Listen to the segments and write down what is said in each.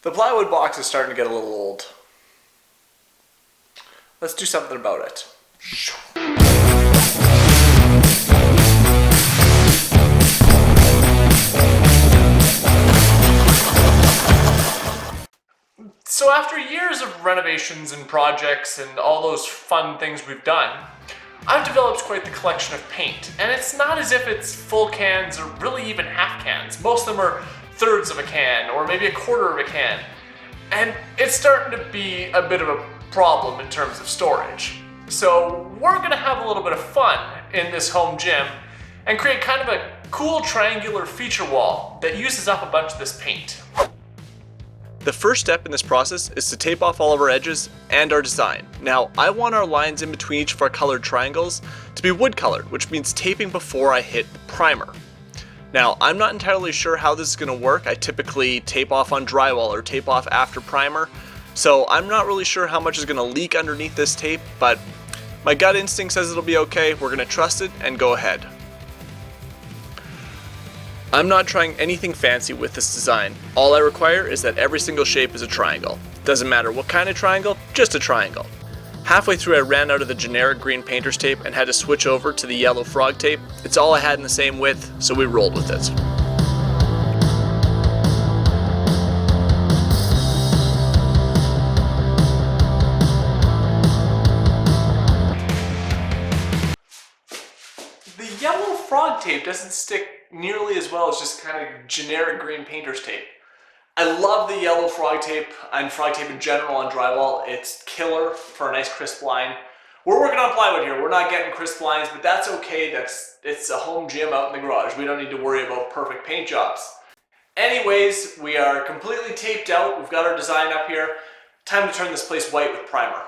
The plywood box is starting to get a little old. Let's do something about it. So after years of renovations and projects and all those fun things we've done, I've developed quite the collection of paint, and it's not as if it's full cans or really even half cans. Most of them are thirds of a can or maybe a quarter of a can, and it's starting to be a bit of a problem in terms of storage. So we're gonna have a little bit of fun in this home gym and create kind of a cool triangular feature wall that uses up a bunch of this paint. The first step in this process is to tape off all of our edges and our design. Now, I want our lines in between each of our colored triangles to be wood colored, which means taping before I hit the primer. Now, I'm not entirely sure how this is going to work. I typically tape off on drywall or tape off after primer, so I'm not really sure how much is going to leak underneath this tape, but my gut instinct says it'll be okay. We're going to trust it and go ahead. I'm not trying anything fancy with this design. All I require is that every single shape is a triangle. Doesn't matter what kind of triangle, just a triangle. Halfway through I ran out of the generic green painter's tape and had to switch over to the yellow frog tape. It's all I had in the same width, so we rolled with it. The yellow frog tape doesn't stick nearly as well as just kind of generic green painter's tape. I love the yellow frog tape and frog tape in general on drywall. It's killer for a nice crisp line. We're working on plywood here. We're not getting crisp lines, but that's okay. It's a home gym out in the garage. We don't need to worry about perfect paint jobs. Anyways, we are completely taped out. We've got our design up here. Time to turn this place white with primer.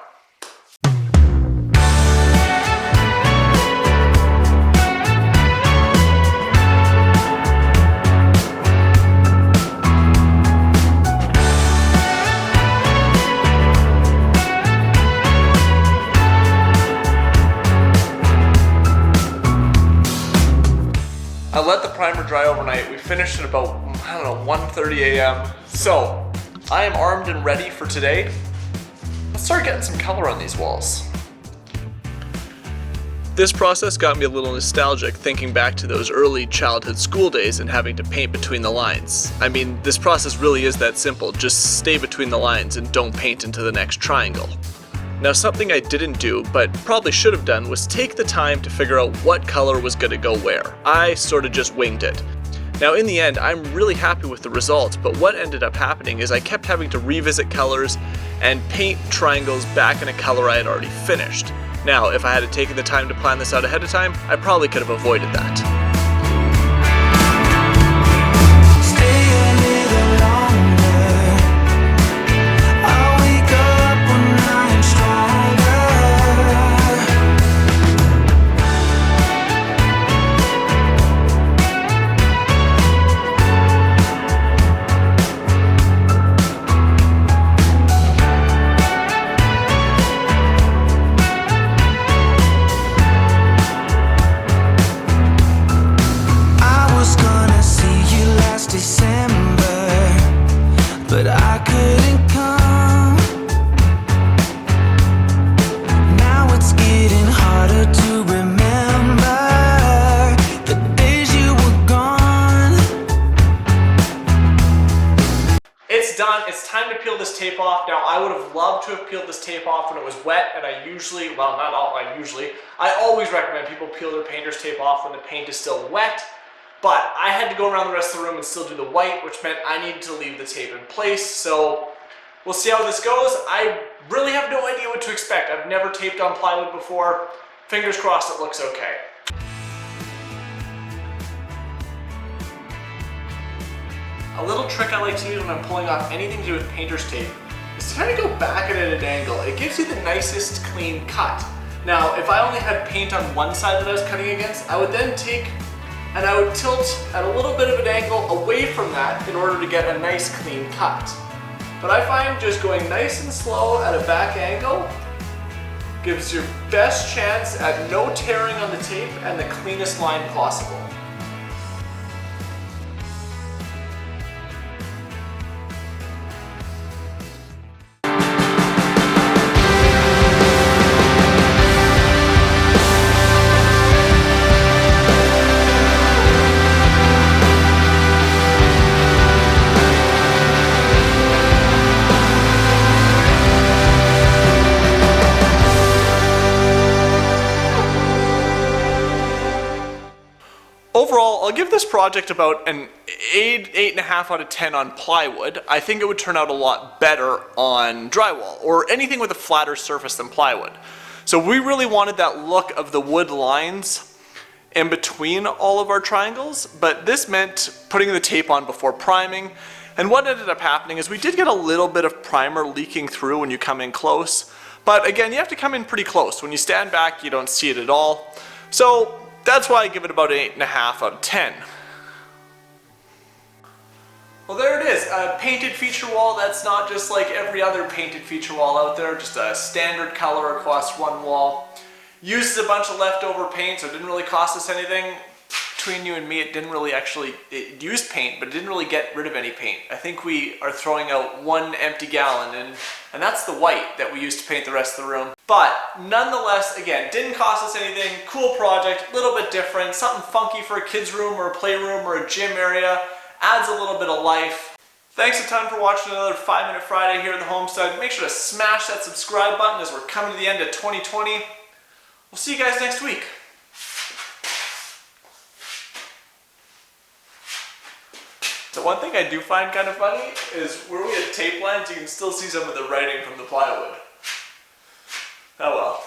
I let the primer dry overnight. We finished at about, 1:30 a.m. So, I am armed and ready for today. Let's start getting some color on these walls. This process got me a little nostalgic thinking back to those early childhood school days and having to paint between the lines. I mean, this process really is that simple. Just stay between the lines and don't paint into the next triangle. Now, something I didn't do, but probably should have done, was take the time to figure out what color was going to go where. I sort of just winged it. Now, in the end, I'm really happy with the results, but what ended up happening is I kept having to revisit colors and paint triangles back in a color I had already finished. Now, if I had taken the time to plan this out ahead of time, I probably could have avoided that. Done. It's time to peel this tape off. Now, I would have loved to have peeled this tape off when it was wet, and I always recommend people peel their painter's tape off when the paint is still wet, but I had to go around the rest of the room and still do the white, which meant I needed to leave the tape in place, so we'll see how this goes. I really have no idea what to expect. I've never taped on plywood before. Fingers crossed it looks okay. A little trick I like to use when I'm pulling off anything to do with painter's tape is to kind of go back at it at an angle. It gives you the nicest clean cut. Now, if I only had paint on one side that I was cutting against, I would then take and I would tilt at a little bit of an angle away from that in order to get a nice clean cut. But I find just going nice and slow at a back angle gives your best chance at no tearing on the tape and the cleanest line possible. Overall, I'll give this project about an 8.5 out of 10 on plywood. I think it would turn out a lot better on drywall, or anything with a flatter surface than plywood. So we really wanted that look of the wood lines in between all of our triangles, but this meant putting the tape on before priming. And what ended up happening is we did get a little bit of primer leaking through when you come in close. But again, you have to come in pretty close. When you stand back, you don't see it at all. So that's why I give it about an 8.5 out of 10. Well, there it is, a painted feature wall that's not just like every other painted feature wall out there, just a standard color across one wall. Uses a bunch of leftover paint, so it didn't really cost us anything. Between you and me, it didn't really it used paint, but it didn't really get rid of any paint. I think we are throwing out 1 empty gallon, and that's the white that we used to paint the rest of the room. But nonetheless, again, didn't cost us anything. Cool project, a little bit different, something funky for a kid's room or a playroom or a gym area. Adds a little bit of life. Thanks a ton for watching another 5 Minute Friday here at the Homestead. Make sure to smash that subscribe button as we're coming to the end of 2020. We'll see you guys next week. So one thing I do find kind of funny is where we had tape lines, you can still see some of the writing from the plywood. Oh well.